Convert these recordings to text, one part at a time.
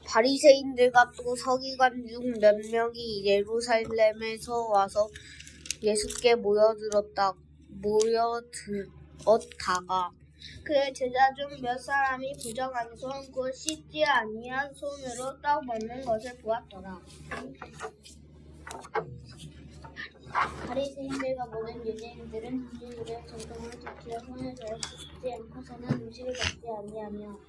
바리새인들과 또 서기관 중 몇 명이 예루살렘에서 와서 예수께 모여들었다가 그의 제자 중 몇 사람이 부정한 손, 곧 씻지 아니한 손으로 떡 먹는 것을 보았더라. 바리새인들과 모든 유대인들은 유대인들의 전통을 지키려 손을 대어 씻지 않고서는 음식을 먹지 아니하며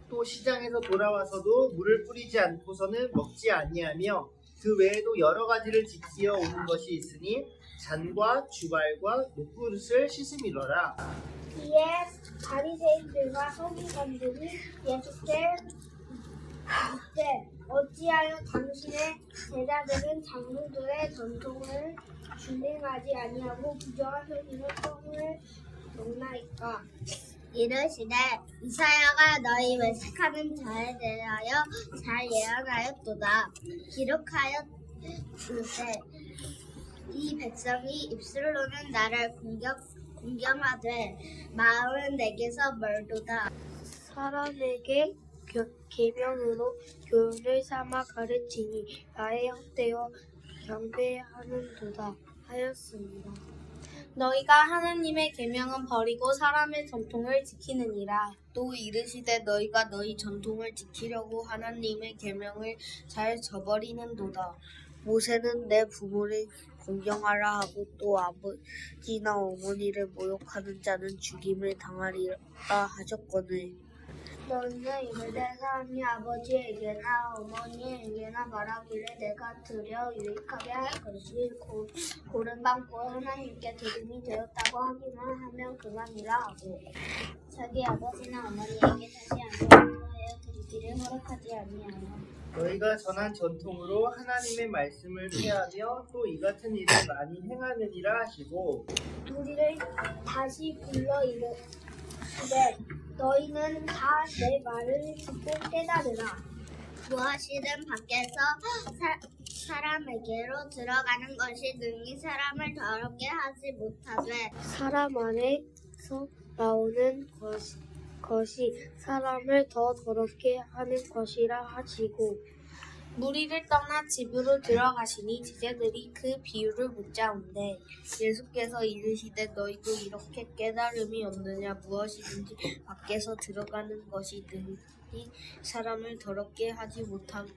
또 시장에서 돌아와서도 물을 뿌리지 않고서는 먹지 아니하며 그 외에도 여러 가지를 지키어 오는 것이 있으니 잔과 주발과 녹그릇을 씻음이로라. 이에 바리새인들과 서기관들이 예수께 묻되 어찌하여 당신의 제자들은 장로들의 전통을 준행하지 아니하고 부정한 손으로 떡을 먹나이까? 이르시되 이사야가 너희 외식하는 자에 대하여 잘 예언하였도다. 기록하였으되 이 백성이 입술로는 나를 공경하되 마음은 내게서 멀도다. 사람에게 계명으로 교훈을 삼아 가르치니 나의 헛되어 경배하는도다 하였습니다. 너희가 하나님의 계명은 버리고 사람의 전통을 지키느니라. 또 이르시되 너희가 너희 전통을 지키려고 하나님의 계명을 잘 저버리는도다. 모세는 내 부모를 공경하라 하고 또 아버지나 어머니를 모욕하는 자는 죽임을 당하리라 하셨거늘. 너희는 이르되 사람이 아버지에게나 어머니에게나 말하기를 내가 들여 유익하게 할 것이 고른방고 하나님께 기름이 되었다고 하기만 하면 그만이라 하고 자기 아버지나 어머니에게 다시 안전하여 드리기를 허락하지 아니하여 너희가 전한 전통으로 하나님의 말씀을 폐하며 또 이 같은 일을 많이 행하느니라 하시고 우리를 다시 불러 이르시되 너희는 다 내 말을 듣고 깨달으라. 무엇이든 밖에서 사람에게로 들어가는 것이 능히 사람을 더럽게 하지 못하되 사람 안에서 나오는 것이 사람을 더 더럽게 하는 것이라 하시고 무리를 떠나 집으로 들어가시니 제자들이 그 비유를 묻자온대 예수께서 이르시되 너희도 이렇게 깨달음이 없느냐. 무엇이든지 밖에서 들어가는 것이 능히 사람을 더럽게 하지 못함을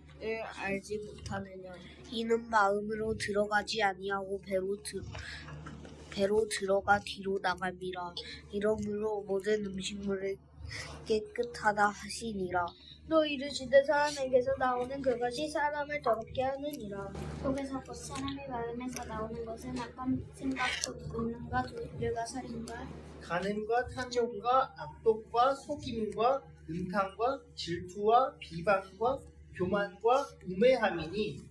알지 못하느냐. 이는 마음으로 들어가지 아니하고 배로 들어가 뒤로 나감이라. 이러므로 모든 음식물을 깨끗하다 하시니라. 또 이르시되 사람에게서 나오는 그것이 사람을 더럽게 하느니라. 속에서 곧 사람의 마음에서 나오는 것은 악한 생각과 음란과 도둑질과 살인과 간음과 탐욕과 악독과 속임과 음탕과 질투와 비방과 교만과 우매함이니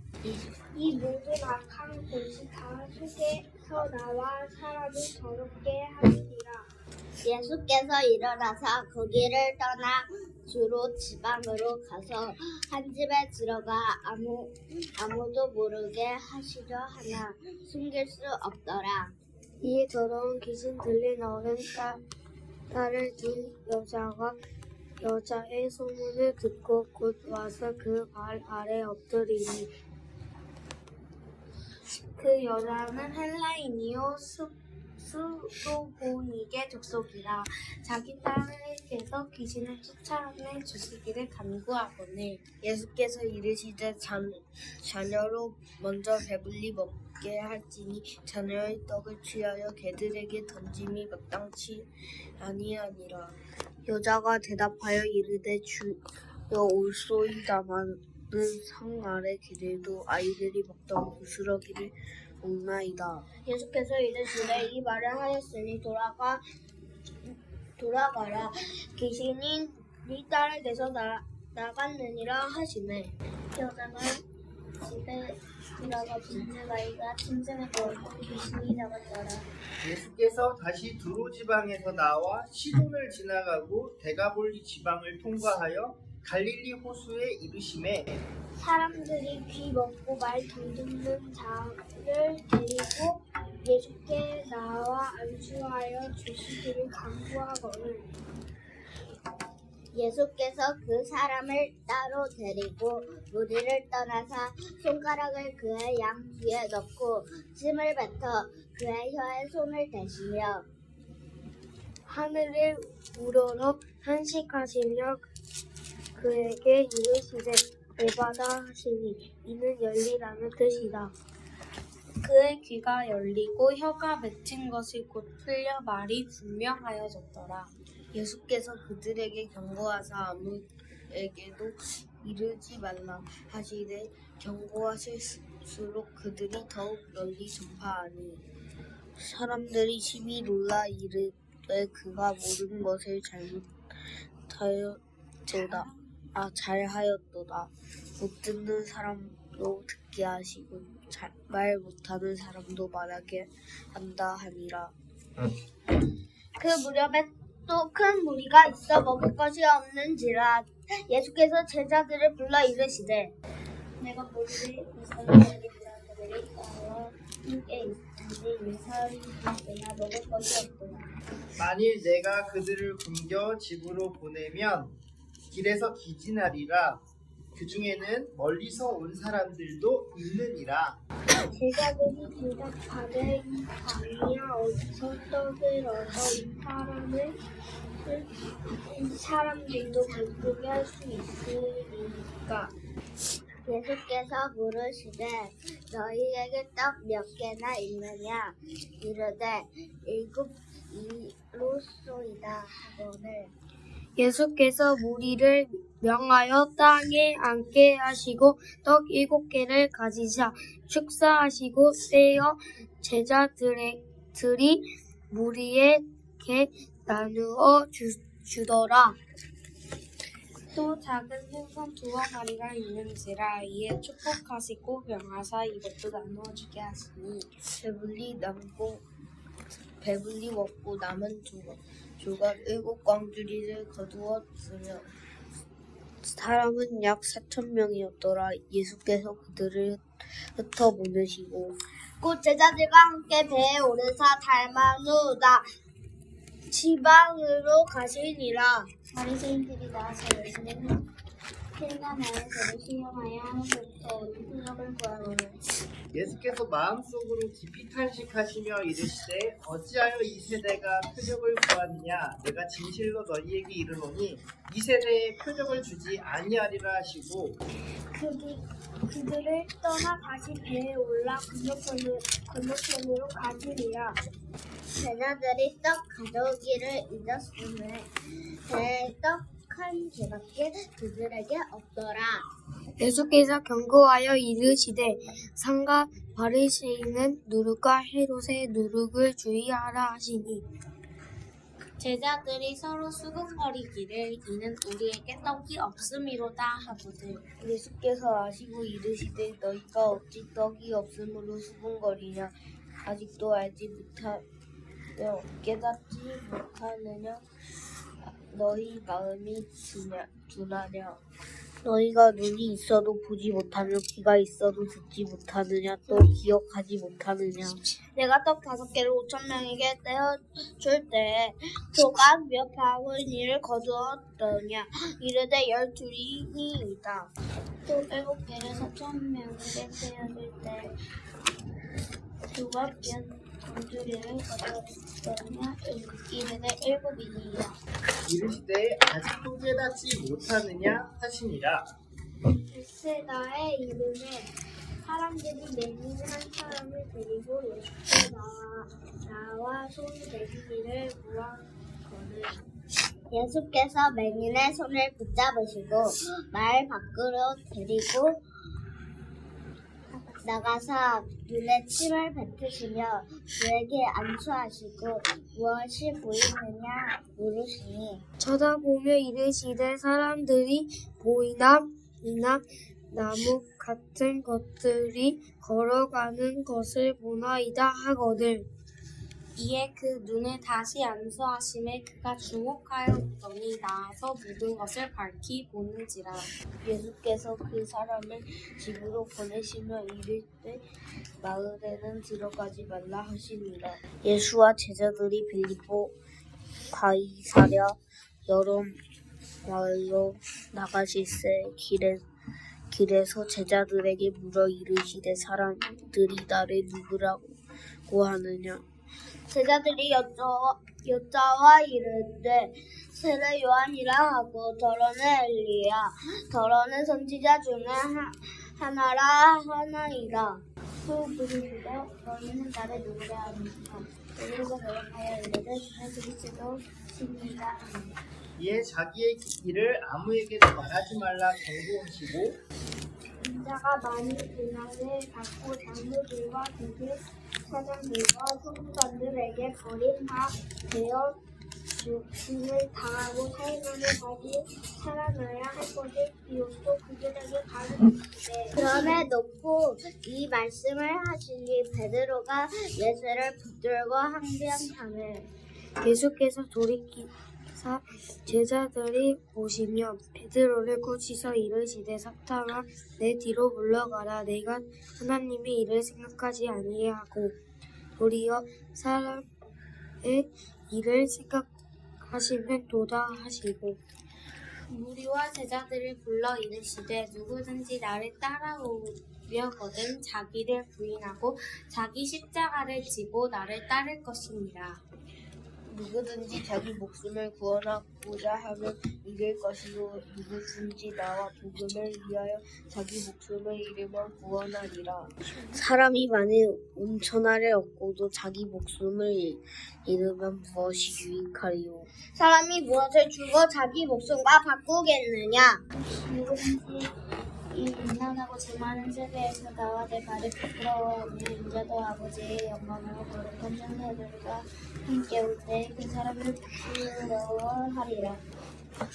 이 모든 악한 것이 다 속에서 나와 사람을 더럽게 하느니라. 예수께서 일어나서 거기를 떠나 주로 지방으로 가서 한 집에 들어가 아무도 모르게 하시려 하나 숨길 수 없더라. 이에 더러운 귀신 들린 어른 딸을 둔 여자의 소문을 듣고 곧 와서 그 발 아래 엎드리니 그 여자는 헬라인이요 수도보니게 족속이라. 자기 딸에게서 귀신을 쫓아내 주시기를 간구하거늘 예수께서 이르시되 자녀로 먼저 배불리 먹게 할지니 자녀의 떡을 취하여 개들에게 던짐이 마땅치 아니하니라. 여자가 대답하여 이르되 주여 올소이다마는 상 아래 개들도 아이들이 먹던 부스러기를 먹나이다. 예수께서 이르시되 이 말을 하였으니 돌아가라. 귀신이 네 딸에게서 나갔느니라 하시매 여자가 집에 들어가 보니 아이가 침상에 누워있고 귀신이 잡았더라. 예수께서 다시 두로 지방에서 나와 시돈을 지나가고 데가볼리 지방을 통과하여 갈릴리 호수에 이르시매 사람들이 귀 먹고 말 듣는 자를 데리고 예수께 나와 안수하여 주시기를 간구하거늘 예수께서 그 사람을 따로 데리고 무리를 떠나사 손가락을 그의 양 귀에 넣고 침을 뱉어 그의 혀에 손을 대시며 하늘을 우러러 한식하시며 그에게 이르시되 내받아 하시니 이는 열리라는 뜻이다. 그의 귀가 열리고 혀가 맺힌 것이 곧 풀려 말이 분명하여졌더라. 예수께서 그들에게 경고하사 아무에게도 이르지 말라 하시되 경고하실수록 그들이 더욱 널리 전파하니 사람들이 심히 놀라 이르되 그가 모든 것을 잘하였도다. 못 듣는 사람도 듣게 하시고 말 못하는 사람도 말하게 한다 하니라. 그 무렵에 또 큰 무리가 있어 먹을 것이 없는지라 예수께서 제자들을 불러 이르시되 내가 모르되 베살레헴의 제자들이 나와 함께 있으니 예사를 내가 먹을 것이 없도다. 만일 내가 그들을 굶겨 집으로 보내면 길에서 기진하리라. 그 중에는 멀리서 온 사람들도 있느니라. 제자들이 대답하되 이 강이야 어디서 떡을 얻어 이 사람들도 배부르게 할 수 있으리까. 예수께서 물으시되 너희에게 떡 몇 개나 있느냐 이르되 7이로소이다 하거늘 예수께서 무리를 명하여 땅에 앉게 하시고 떡 7개를 가지사 축사하시고 떼어 제자들이 무리에게 나누어 주더라. 또 작은 생선 2마리가 있는지라 이에 축복하시고 명하사 이것도 나누어 주게 하시니 배불리 먹고 남은 조각 7광주리를 거두었으며 사람은 약 4,000명이었더라. 예수께서 그들을 흩어 보내시고 곧 제자들과 함께 배에 오르사 달마누다 지방으로 가시니라. 바리새인들이 나와서 예수를 힐가나에서를 시험하여 하늘로부터 오는 표적을 구하거늘 예수께서 마음속으로 깊이 탄식하시며 이르시되 어찌하여 이 세대가 표적을 구하느냐. 내가 진실로 너희에게 이르노니 이 세대에 표적을 주지 아니하리라 하시고 그들을 떠나 다시 배에 올라 건너편으로 가시리라. 제자들이 떡 가져오기를 잊었음에 배에 떡 한 개밖에 그들에게 없더라. 예수께서 경고하여 이르시되 상가 바리새인은 누룩과 헤롯의 누룩을 주의하라 하시니 제자들이 서로 수군거리기를 이는 우리에게 떡이 없음이로다 하거늘. 예수께서 아시고 이르시되 너희가 어찌 떡이 없으므로 수군거리냐. 아직도 깨닫지 못하느냐. 너희 마음이 둔하냐. 너희가 눈이 있어도 보지 못하며 귀가 있어도 듣지 못하느냐. 또 기억하지 못하느냐. 내가 떡 5개를 5,000명에게 떼어줄 때에 조각 몇 바구니를 거두었더냐 이르되 12이니이다. 또 7개를 4,000명에게 떼어줄 때 조각 몇 광주리를 거두었더냐 이르되 7이니이다. 이르시되 아직도 깨닫지 못하느냐 하시니라. 벳세다에 이르매 사람들이 매니는 한 사람을 데리고 예수께 나와 손 내리기를 구하거늘. 예수께서 맹인의 손을 붙잡으시고 마을 밖으로 데리고 나가사 눈에 침을 뱉으시며 그에게 안수하시고 무엇이 보이느냐 물으시니 쳐다보며 이르시되 사람들이 보이나 이나 나무 같은 것들이 걸어가는 것을 보나이다 하거늘. 이에 그 눈을 다시 안수하심에 그가 주목하였더니 나아서 모든 것을 밝히 보는지라. 예수께서 그 사람을 집으로 보내시며 이르되 마을에는 들어가지 말라 하시니라. 예수와 제자들이 빌립보 가이사랴 여러 마을로 나가실새 길에서 제자들에게 물어 이르시되 사람들이 나를 누구라고 하느냐. 제자들이 여짜와 이르되 세례 요한이라 하고 더러는 엘리야 더러는 선지자 중에 하나라 하나이라. 또 물으시되 너희는 나를 누구라 하느냐. 베드로가 대답하여 이르되 주는 그리스도 시니라 하니라. 이에 자기의 일을 아무에게도 말하지 말라 경고하시고 인자가 많이 고난을 받고 장로들과 대제 사장들과 성부관들에게 버림되어 죽임을 당하고 사흘만에 다시 살아나야 할 것을 비로소 그들에게 가르치되 그럼에 놓고 이 말씀을 하시니 베드로가 예수를 붙들고 항변하매 예수께서 돌이키사 제자들이 보시며 베드로를 꾸짖어 이르시되 사탄아 내 뒤로 물러가라. 내가 하나님의 일을 생각하지 아니하고 도리어 사람의 일을 생각하시는도다 하시고 무리와 제자들을 불러 이르시되 누구든지 나를 따라오려거든 자기를 부인하고 자기 십자가를 지고 나를 따를 것이니라. 누구든지 자기 목숨을 구원하고자 하면 잃을 것이요 누구든지 나와 복음을 위하여 자기 목숨을 잃으면 구원하리라. 사람이 만일 온천하를 얻고도 자기 목숨을 잃으면 무엇이 유익하리요. 사람이 무엇을 주고 자기 목숨과 바꾸겠느냐. 누구든지 이 인난하고 재많은 세계에서 나와 내 발을 부끄러워하는 인자도 아버지의 영광으로 거룩한 천사들과 함께 올 때 그 사람을 부끄러워하리라.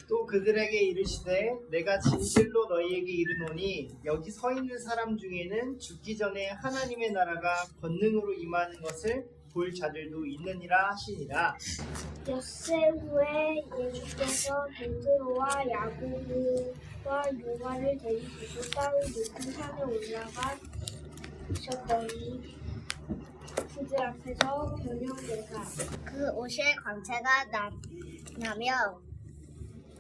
또 그들에게 이르시되 내가 진실로 너희에게 이르노니 여기 서 있는 사람 중에는 죽기 전에 하나님의 나라가 권능으로 임하는 것을 볼 자들도 있느니라 하시니라. 엿새 후에 예수께서 베드로와 야고보와 요한을 데리고 땅을 높은 산에 올라가셨더니 그들 앞에서 변형되사 그 옷의 광채가 나며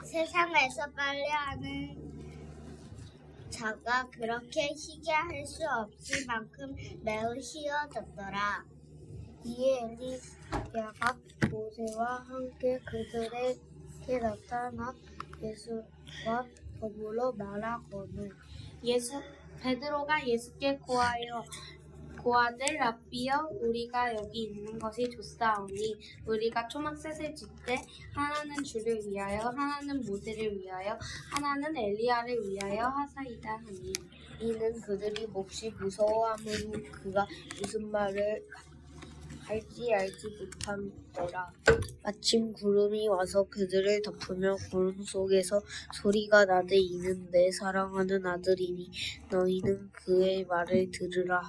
세상에서 빨래하는 자가 그렇게 희게 할 수 없을 만큼 매우 희어졌더라. 이에 엘리야가 모세와 함께 그들에게 나타나 예수와 더불어 말하거늘 베드로가 예수께 고하되 랍비여 우리가 여기 있는 것이 좋사오니 우리가 초막셋을 짓되 하나는 주를 위하여 하나는 모세를 위하여 하나는 엘리야를 위하여 하사이다 하니 이는 그들이 몹시 무서워함으로 그가 무슨 말을 할지 알지 못함더라. 마침 구름이 와서 그들을 덮으며 구름 속에서 소리가 나되 이는 내 사랑하는 아들이니 너희는 그의 말을 들으라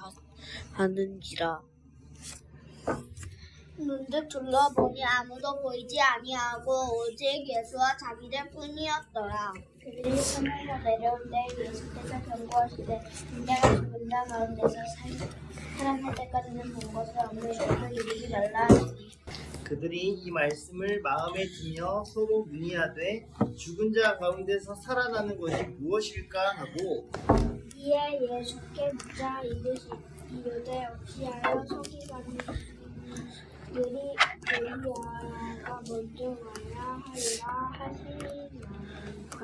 하는지라. 문득 둘러보니 아무도 보이지 아니하고 오직 예수와 자기들 뿐이었더라. 그들이 산에서 내려올 때 예수께서 경고하시되 인자가 죽은 자 가운데서 살아날 때까지는 본 것을 없는 것을 이루지 말라 하시니 그들이 이 말씀을 마음에 두며 서로 문의하되 죽은 자 가운데서 살아나는 것이 무엇일까 하고 이에 예수께 묻자 이르되 어찌하여 서기관들이 엘리야가 먼저 와야 하리라 하시나이까.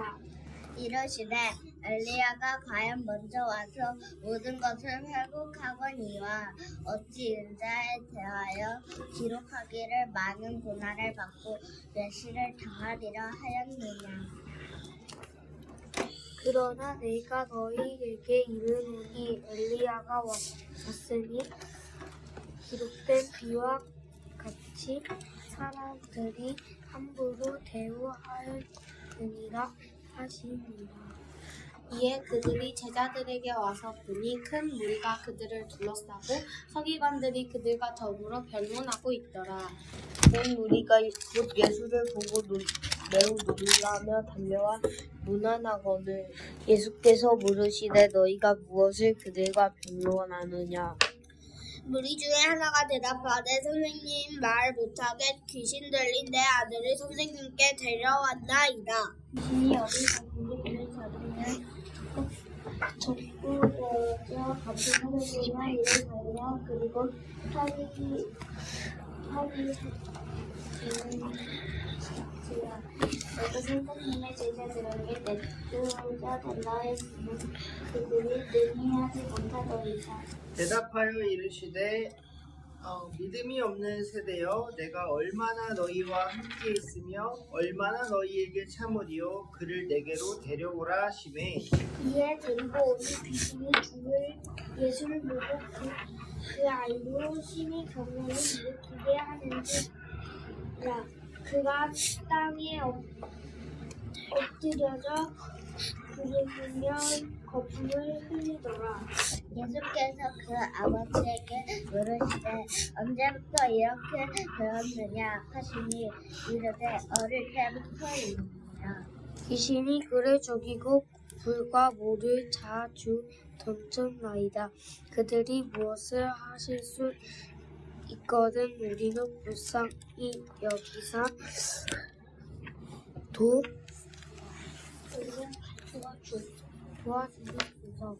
이르시되 엘리야가 과연 먼저 와서 모든 것을 회복하거니와 어찌 인자에 대하여 기록하기를 많은 고난을 받고 멸시를 당하리라 하였느냐. 그러나 내가 너희에게 이르노니 엘리야가 왔으니 기록된 비와 같이 사람들이 함부로 대우하였느니라 하시니라. 이에 그들이 제자들에게 와서 보니 큰 무리가 그들을 둘러싸고 서기관들이 그들과 더불어 변론하고 있더라. 온 무리가 곧 예수를 보고 매우 놀라며 달려와 문안하거늘 예수께서 물으시되 너희가 무엇을 그들과 변론하느냐. 무리 중에 하나가 대답하되 선생님 말 못하게 귀신 들린 내 아들을 선생님께 데려왔나이다. 귀신이 어디서 무리를 잡으면 적구되어 같이 하늘이나 이를 달려 그리고 하리 내가 선생님의 제자들에게 내쫓아 된다 했으면 그들이 능히 하지 못하더이다. 대답하여 이르시되 믿음이 없는 세대여 내가 얼마나 너희와 함께 있으며 얼마나 너희에게 참으리요 그를 내게로 데려오라 하시매 이에 데리고 오니 귀신이 죽을 예수를 보고 그 아이로 심히 경련을 일으키게 하는지라 그가 땅에 엎드려져 부르짖으며 거품을 흘리더라. 예수께서 그 아버지에게 물으시되 언제부터 이렇게 되었느냐 하시니 이르되 어릴 때부터이니라. 귀신이 그를 죽이고 불과 물을 자주 던졌나이다. 그들이 무엇을 하실 수 있거든 우리는 불쌍히 여기사 도와주소서.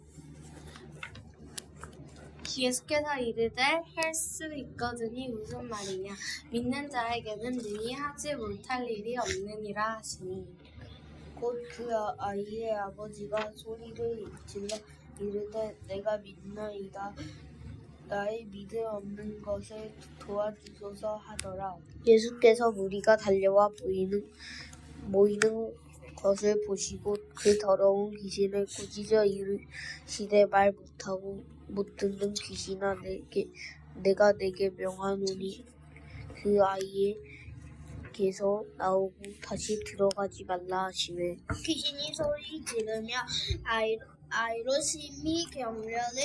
예수께서 이르되 할 수 있거든이 무슨 말이냐 믿는 자에게는 능히 하지 못할 일이 없느니라 하시니 곧 그 아이의 아버지가 소리를 질러 이르되 내가 믿나이다. 나의 믿음 없는 것을 도와주소서 하더라. 예수께서 무리가 달려와 모이는 것을 보시고 그 더러운 귀신을 꾸짖어 이르시되 말 못하고 못 듣는 귀신아 내가 내게 명하노니 그 아이에게서 나오고 다시 들어가지 말라 하시매 귀신이 소리 지르며 아이로 심히 경련을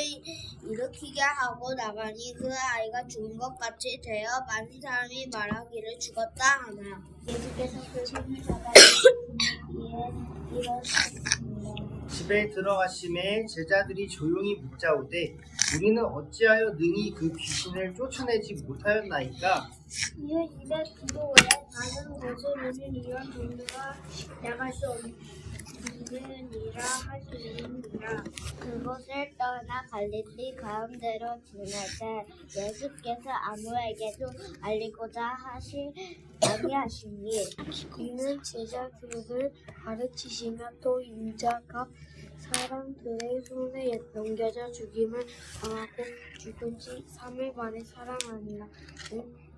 일으키게 하고 나가니 그 아이가 죽은 것 같이 되어 많은 사람이 말하기를 죽었다 하나. 예수께서 그 손을 잡아 이에 일어섰습니다. 집에 들어가심에 제자들이 조용히 묻자오되 우리는 어찌하여 능히 그 귀신을 쫓아내지 못하였나이까 이에 기도 외에 다른 곳으로는 이런 종류가 나갈 수 없느니라 하시니라. 그곳을 떠나 갈릴리 가운데로 지날 때 예수께서 아무에게도 알리고자 아니하시니 이는 제자들을 가르치시며 또 인자가 사람들의 손에 넘겨져 죽임을 당하고 죽은 지 3일 만에 살아나니라는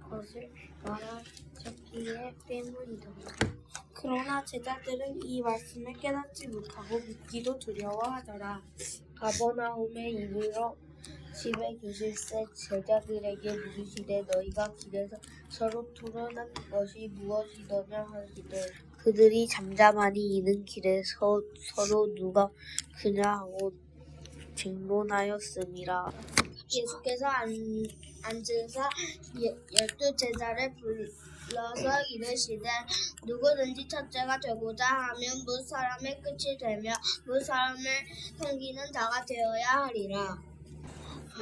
것을 말하셨기에 때문이더라. 그러나 제자들은 이 말씀을 깨닫지 못하고 믿기도 두려워하더라. 가버나움에 이르러 집에 계실새 제자들에게 물으시되 너희가 길에서 서로 토론한 것이 무엇이더냐 하시되 그들이 잠잠하니 이는 길에 서로 누가 그냐 하고 쟁론하였음이라. 예수께서 앉으사 12 제자를 불러서 이르시되 누구든지 첫째가 되고자 하면 무 사람의 끝이 되며 무 사람을 섬기는 자가 되어야 하리라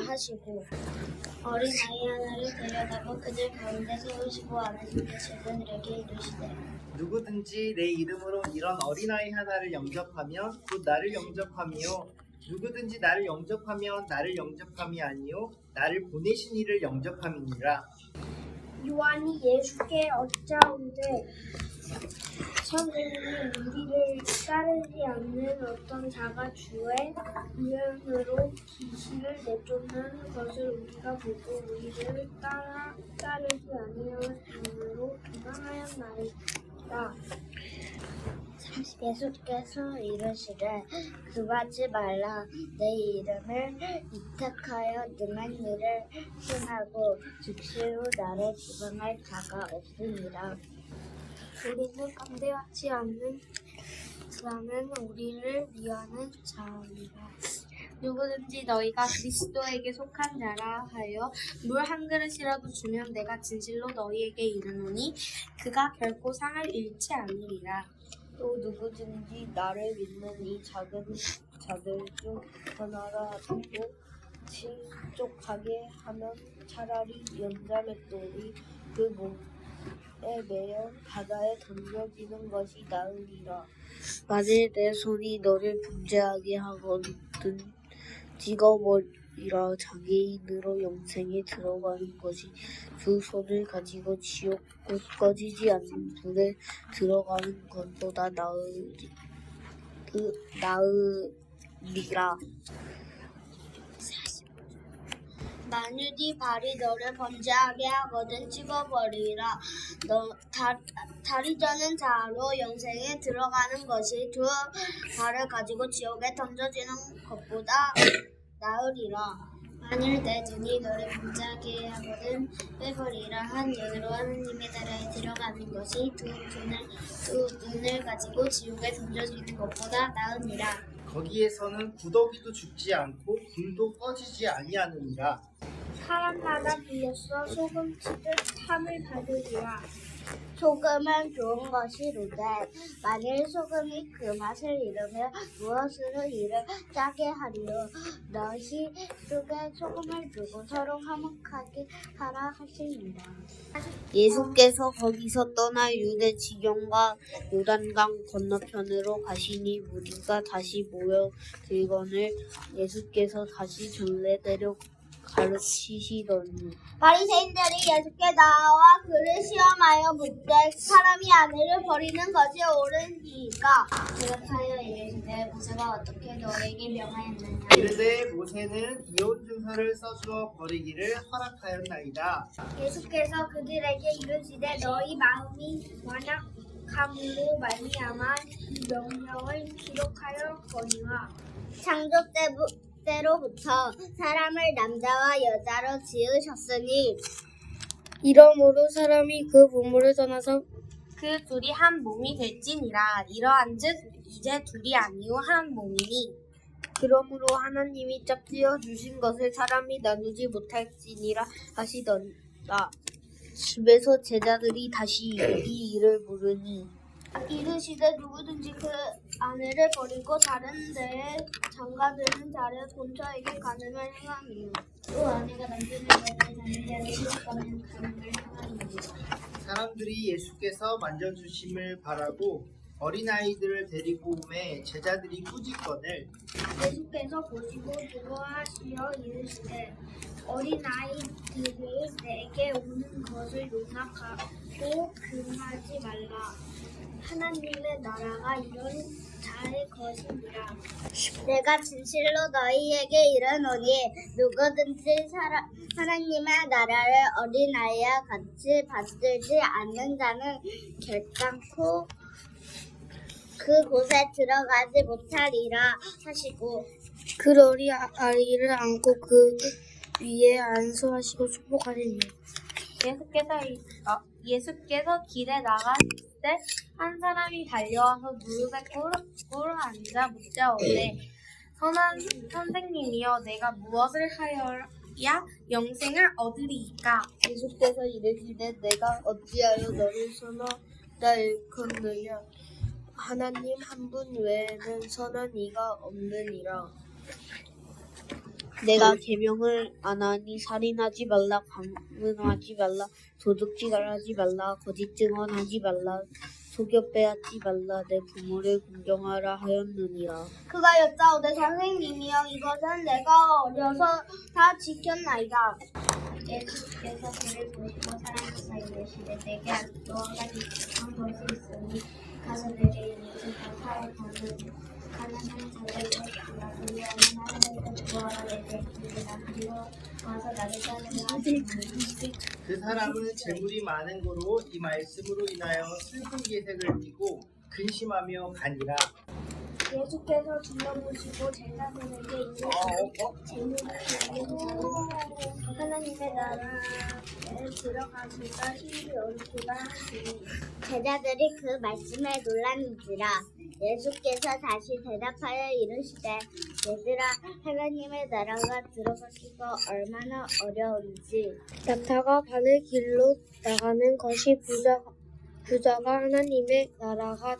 하시고 어린아이 하나를 데려다가 그들 가운데 세우시고 안으시며 제자들에게 이르시되 누구든지 내 이름으로 이런 어린아이 하나를 영접하면 곧 나를 영접함이요 누구든지 나를 영접하면 나를 영접함이 아니요 나를 보내신 이를 영접함이니라. 요한이 예수께 어짜오되 선생님이 우리를 따르지 않는 어떤 자가 주의 이름으로 귀신을 내쫓는 것을 우리가 보고 우리를 따르지 아니하므로 비방하였나이다. 예수께서 이르시되 그하지 말라. 내 이름을 위탁하여 능한 일을 행하고 즉시로 나를 비방할 자가 없으니라. 우리는 깜대하지 않는 자는 우리를 위하는 자니라. 누구든지 너희가 그리스도에게 속한 자라 하여 물 한 그릇이라도 주면 내가 진실로 너희에게 이르노니 그가 결코 상을 잃지 아니리라. 또 누구든지 나를 믿는 이 작은 자들 중 하나라도 친족하게 하면 차라리 연자맷돌이 그 몸에 매여 바다에 던져지는 것이 나으리라. 만일 내 손이 너를 범죄하게 하거든 찍어버리라. 장애인으로 영생에 들어가는 것이 두 손을 가지고 지옥 곧 꺼지지 않는 불에 들어가는 것보다 나으리라. 만일 네 발이 너를 범죄하게 하거든 찍어버리라. 다리 저는 자로 영생에 들어가는 것이 두 발을 가지고 지옥에 던져지는 것보다 나으리라. 만일 내 눈이 너를 범죄하게 하거든 빼버리라. 한 눈으로 하나님의 나라에 들어가는 것이 두 눈을 가지고 지옥에 던져지는 것보다 나으니라. 거기에서는 구더기도 죽지 않고 불도 꺼지지 아니하느니라. 사람마다 불렸어 소금 치듯 함을 받으리라. 소금은 좋은 것이로되 만일 소금이 그 맛을 잃으면 무엇으로 이를 짜게 하리요. 너희 속에 소금을 두고 서로 화목하게 하라 하시니라. 예수께서 거기서 떠나 유대 지경과 요단강 건너편으로 가시니 무리가 다시 모여 들거늘 예수께서 다시 전례대로 가르치시더니 바리새인들이 예수께 나와 그를 시험하여 묻되 사람이 아내를 버리는 것이 옳으니까? 대답하여 이르시되 모세가 어떻게 너에게 명하였느냐? 이르되 모세는 이혼 증서를 써주어 버리기를 허락하였나이다. 예수께서 그들에게 이르시되 너희 마음이 완악함으로 말미암아 이 명령을 기록하여 거니와 창조 때로부터 사람을 남자와 여자로 지으셨으니 이러므로 사람이 그 부모를 떠나서 그 둘이 한 몸이 될지니라. 이러한즉 이제 둘이 아니요 한 몸이니. 그러므로 하나님이 짝지어 주신 것을 사람이 나누지 못할지니라 하시더라. 집에서 제자들이 다시 이 일을 물으니 이르시되 누구든지 그 아내를 버리고 다른 데에 장가드는 자를 본처에게 간음을 행하며 또 아내가 남편을 버리고 다른 데로 시집가면 간음을 행하니라. 사람들이 예수께서 만져주심을 바라고 어린아이들을 데리고 오매 제자들이 꾸짖거늘 예수께서 보시고 두려워하시어 이르시되 어린아이들이 내게 오는 것을 용납하고 금하지 말라. 하나님의 나라가 이런 자의 것이니라. 내가 진실로 너희에게 이르노니 누구든지 하나님의 나라를 어린아이와 같이 받들지 않는 자는 결단코 그곳에 들어가지 못하리라 하시고 그 어린아이를 안고 그 위에 안수하시고 축복하시니 예수께서 길에 나가실 때 한 사람이 달려와서 무릎에 꿇어 앉아 묻자오되 선한 선생님이여 내가 무엇을 하여야 영생을 얻으리이까? 예수께서 이르시되 내가 어찌하여 너를 선하다 일컫느냐. 하나님 한 분 외에는 선한 이가 없느니라. 내가 계명을 안 하니 살인하지 말라, 방문하지 말라, 도둑질하지 말라, 거짓 증언하지 말라, 속여 빼앗지 말라, 내 부모를 공경하라 하였느니라. 그가 여짜오되 선생님이여 이것은 내가 어려서 다 지켰나이다. 예수께서 그를 보시고 사랑하사 이르시되 내게 아직도 한 가지 부족한 것이 있으니 가서 내게 이것을 다 사러 가는 자를 이루었으라. 그리하면 하나님께 구하라 내게 주리라. 그리고 와서 나를 따르라. 그 사람은 재물이 많은 고로 이 말씀으로 인하여 슬픈 기색을 띠고 근심하며 가니라. 예수께서 둘러보시고 제자들에게 이르시되 재물이 있는 자는 하나님의 나라에 들어가기가 힘이 어렵기가 하시니 제자들이 그 말씀에 놀라는지라. 예수께서 다시 대답하여 이르시되 얘들아 하나님의 나라가 들어가기가 얼마나 어려운지 낙타가 바늘 길로 나가는 것이 부자가 하나님의 나라가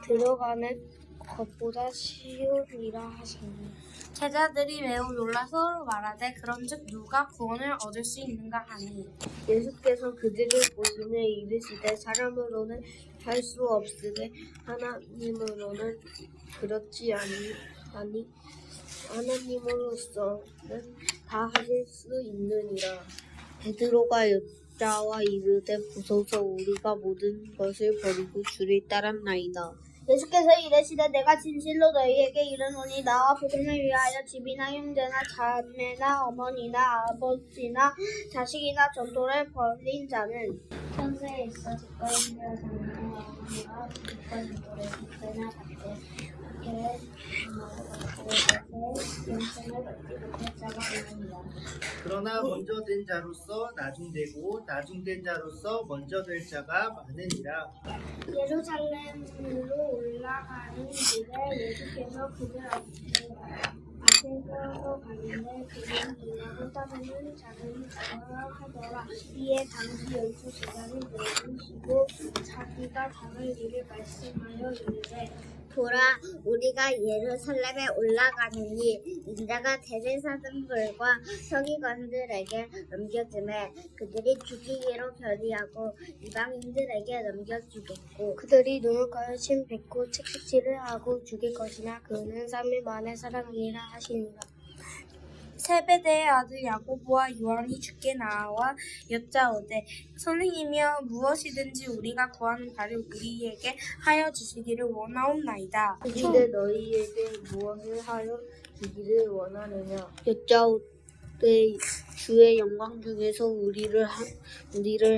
들어가는 것보다 쉬우니라 하시니 제자들이 매우 놀라 서로 말하되 그런즉 누가 구원을 얻을 수 있는가 하니 예수께서 그들을 보시며 이르시되 사람으로는 할 수 없으되 하나님으로는 그렇지 아니 하나님으로서는 다 하실 수 있느니라. 베드로가 여자와 이르되 보소서 우리가 모든 것을 버리고 주를 따랐나이다. 예수께서 이르시되 내가 진실로 너희에게 이르노니 나와 복음을 위하여 집이나 형제나 자매나 어머니나 아버지나 자식이나 전토를 벌인 자는 천세에 있어 집과 형제와 자매와 어머니와 집과 전토를 받거나 받되 박해를 당하고 것에 영생을 받지 못할 자가 없느니라. 그러나 먼저 된 자로서 나중되고 나중된 자로서 먼저 될 자가 많으니라. 예루살렘으로 올라가는 길에 예수께서 그들 앞에서 가는데 그들은 일하고 따르는 자들이 적어야 하더라. 이에 당시 열두 제자는 내리시고 자기가 당할 일을 말씀하여 이르되 보라 우리가 예루살렘에 올라가느니 인자가 대제사장들과 서기관들에게 넘겨주매 그들이 죽이기로 결의하고 이방인들에게 넘겨주겠고 그들이 눈을 가르침 뱉고 채찍질을 하고 죽일 것이나 그는 3일 만에 살아나리라 하시니라. 세베대의 아들 야고보와 요한이 주께 나와 여짜오되 선생님이여 무엇이든지 우리가 구하는 바를 우리에게 하여 주시기를 원하옵나이다. 이르시되 너희에게 무엇을 하여 주기를 원하느냐. 여짜오되 주의 영광 중에서 우리를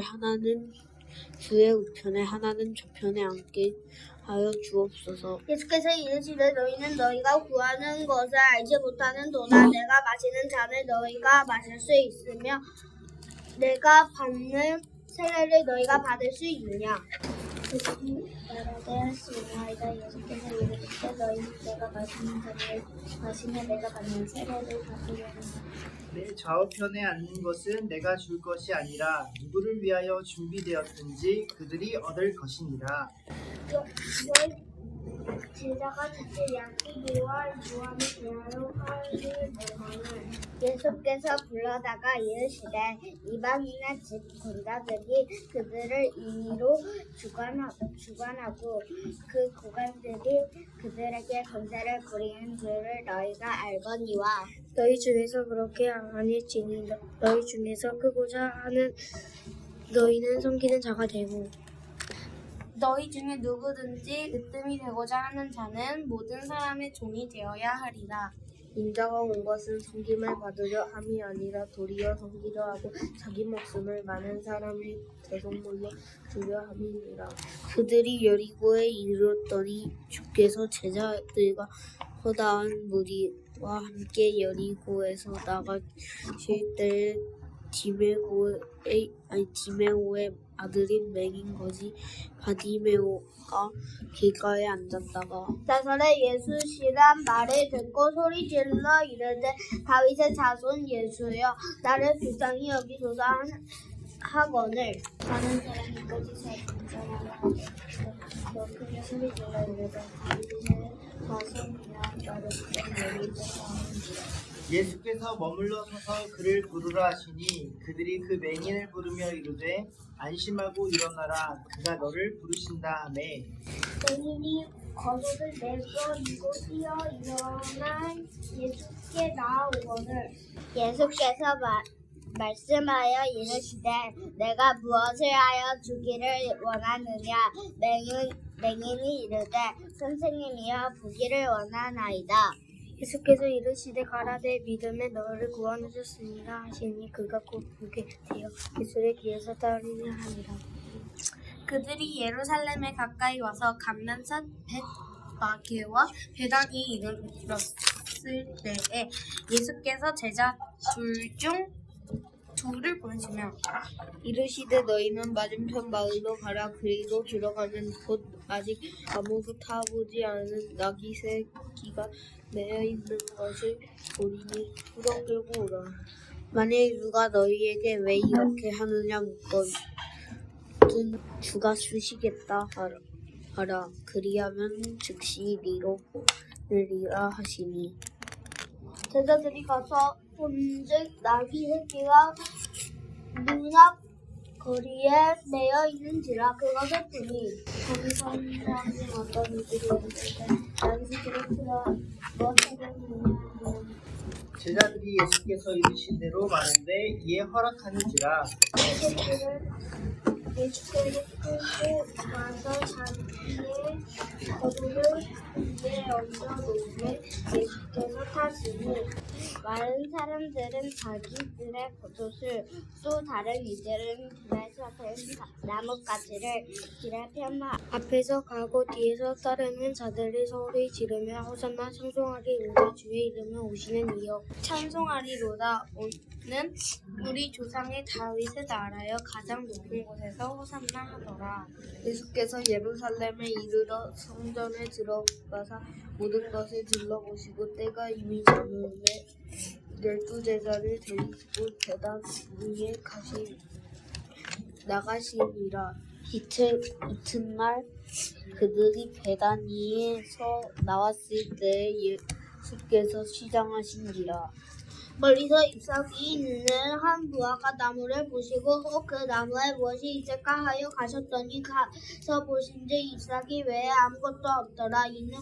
하나는 주의 우편에 하나는 좌편에 앉게 하여 주옵소서. 예수께서 이르시되 너희는 너희가 구하는 것을 알지 못하는도다. 내가 마시는 잔을 너희가 마실 수 있으며 내가 받는 세례를 너희가 받을 수 있느냐. 말하되 할 수 있나이다. 예수께서 이르시되 너희는 내가 마시는 잔을 마시며 내가 받는 세례를 받으려는 내 좌우편에 앉는 것은 내가 줄 것이 아니라 누구를 위하여 준비되었든지 그들이 얻을 것이니라. 제자가 첫째 야고보와 요한을 대하여 화를 내거늘 예수께서 불러다가 이르시되 이방인의 집 권자들이 그들을 임의로 주관하고 그 고관들이 그들에게 권세를 부리는 줄을 너희가 알거니와 너희 중에서 그렇게 아닐지니 너희 중에서 크고자 하는 너희는 섬기는 자가 되고 너희 중에 누구든지 으뜸이 되고자 하는 자는 모든 사람의 종이 되어야 하리라. 인자가 온 것은 섬김을 받으려 함이 아니라 도리어 섬기려 하고 자기 목숨을 많은 사람의 대속물로 주려 함이니라. 그들이 여리고에 이르렀더니 주께서 제자들과 허다한 무리와 함께 여리고에서 나가실 때에 디메오의 아들인 맹인 거지 바디메오가 길가에 앉았다가 자설에 예수시란 말을 듣고 소리질러 이르되 다윗의 자손 예수여 나를 불쌍히 여기소서 하거늘 많은 사람이 거짓을 인정하여 너 크게 소리질러 이르되 다윗의 자손이여 나를 불쌍히 여기소서 하느니라. 예수께서 머물러 서서 그를 부르라 하시니 그들이 그 맹인을 부르며 이르되 안심하고 일어나라 그가 너를 부르신다 하매 맹인이 겉옷을 내고 이곳이여 일어나 예수께 나아오거늘 예수께서 말씀하여 이르시되 내가 무엇을 하여 주기를 원하느냐 맹인이 이르되 선생님이여 보기를 원하나이다. 예수께서 이르시되 가라되 믿음에 너를 구원하셨으니라 하시니 그가 곧 보게 되어 예수의 뒤에서 따르려 하니라. 그들이 예루살렘에 가까이 와서 감난산 벳바게와 베단이 이르렀을 때에 예수께서 제자 둘을 보내시며 이르시되 너희는 맞은편 마을로 가라. 그리고 들어가면 곧 아직 아무도 타보지 않은 나귀 새끼가 매여 있는 것을 보리니 풀어 끌고 오라. 만일 누가 너희에게 왜 이렇게 하느냐 묻거든 주가 쓰시겠다 하라. 그리하면 즉시 니로 보내리라 하시니 제자들이 가서 본즉 나귀 새끼가 문 앞 거리에 매여 있는지라 그것을 보니 거기서 사람이 어떤 이들이 오는데 나귀 새끼를 풀어 무엇하게 하느냐 제자들이 예수께서 이르신 대로 말한데 이에 허락하는지라. 예수께서 끌고 와서 자기의 거두를 위에 얹어 놓으매 예수께서 타시니 많은 사람들은 자기들의 겉옷을 또 다른 이들은 길에서 된 나뭇가지를 길에 펴마 앞에서 가고 뒤에서 따르는 자들이 소리 지르며 호산나 찬송하리로다 주의 이름에 오시는 이여 찬송하리로다 오는 우리 조상의 다윗의 나라여 가장 높은 곳에서 호산나 하더라. 예수께서 예루살렘에 이르러 성전에 들어가사 모든 것을 둘러보시고 때가 이미 저물매 12제자를 데리고 계단 위에 나가시니라. 이튿날 그들이 계단 위에서 나왔을 때 예수께서 시장하신지라. 멀리서 잎사귀 있는 한 무화과 나무를 보시고 그 나무에 무엇이 있을까 하여 가셨더니 가서 보신즉 잎사귀 외에 아무것도 없더라. 이는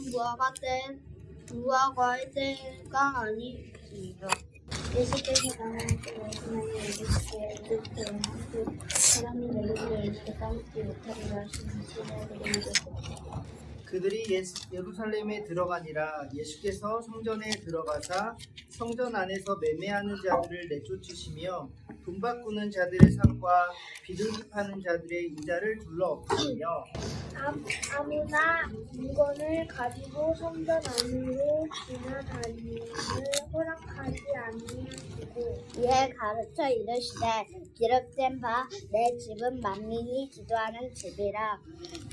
무화과의 때가 아니니라. 예수께서 나무에게 말씀하여 이르시되 그 사람이 내게로 예수께 까먹지 못하리라 하시니 제자들이 믿었습니다. 그들이 예루살렘에 들어가니라. 예수께서 성전에 들어가사 성전 안에서 매매하는 자들을 내쫓으시며 돈 바꾸는 자들의 상과 비둘기 파는 자들의 이자를 둘러 엎으시며 아무나 물건을 가지고 성전 안으로 지나다니는 허락하지 아니하시고 이에 가르쳐 이르시되 기록된 바 내 집은 만민이 기도하는 집이라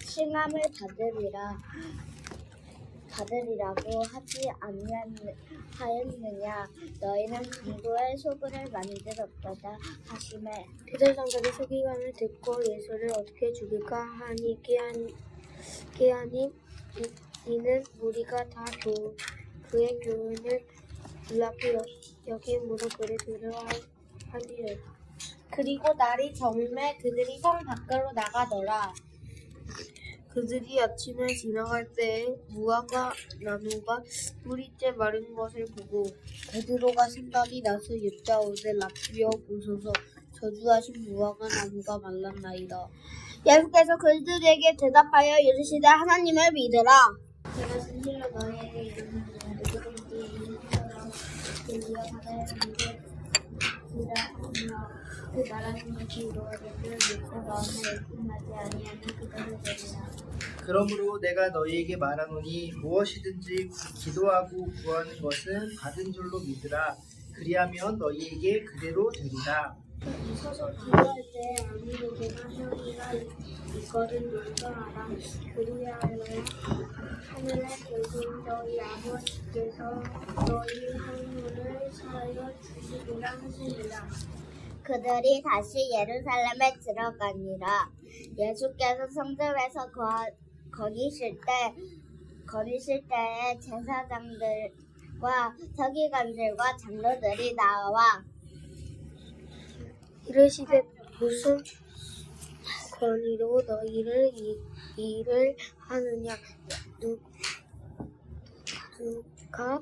칭함을 받으리라고 하지 아니하였느냐. 너희는 강도의 소굴을 만들었도다 하시매 대제사장들이 서기관을 듣고 예수를 어떻게 죽일까 하니 깨하니 이는 무리가 다 그의 교훈을 놀랍게 여김으로 그를 두려워하리라. 그리고 날이 저물매 그들이 성 밖으로 나가더라. 그들이 아침에 지나갈 때에 무화과 나무가 뿌리째 마른 것을 보고 베드로가 생각이 나서 여짜오되 라삐여 보소서 저주하신 무화과 나무가 말랐나이다. 예수께서 그들에게 대답하여 이르시되 하나님을 믿으라. 제가 진실로 너희에게 이르노니 누구든지 이 힘으로 드디어 바다에 던지라 그 말하는 것이 이루어지기를 믿고 마음에 의심하지 아니하면 그것을 되리라. 그러므로 내가 너희에게 말하노니 무엇이든지 기도하고 구하는 것은 받은 줄로 믿으라. 그리하면 너희에게 그대로 되리라. 서서 기도할 때 아무에게나 형이라 이거를 먼저 알아. 그리하여 하늘에 계신 너희 아버지께서 너희 한물을 사하여 주시리라 하시니라. 그들이 다시 예루살렘에 들어가니라. 예수께서 성전에서 거니실 때에 제사장들과 서기관들과 장로들이 나와 이르시되 무슨 권위로 너희를 일을 하느냐 누가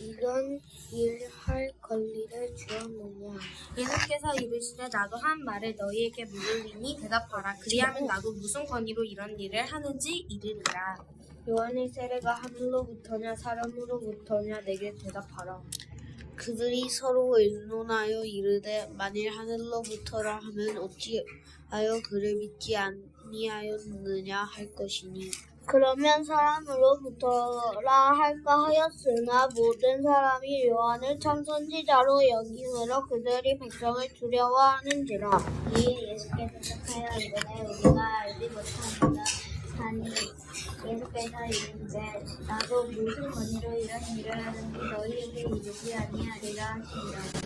이런 일할 권리를 주었느냐. 예수께서 이르시되 나도 한 말을 너희에게 물으리니 대답하라. 그리하면 나도 무슨 권위로 이런 일을 하는지 이르리라. 요한의 세례가 하늘로부터냐 사람으로부터냐 내게 대답하라. 그들이 서로 의논하여 이르되 만일 하늘로부터라 하면 어찌하여 그를 믿지 아니하였느냐 할 것이니 그러면 사람으로부터라 할까 하였으나 모든 사람이 요한을 참선지자로 여김으로 그들이 백성을 두려워하는지라. 이에 예수께서 착하여 이르되 우리가 알지 못하노라 하니 예수께서 이르시되 나도 무슨 권위로 이런 일을 하는지 너희에게 이르지 아니하리라 하시니라.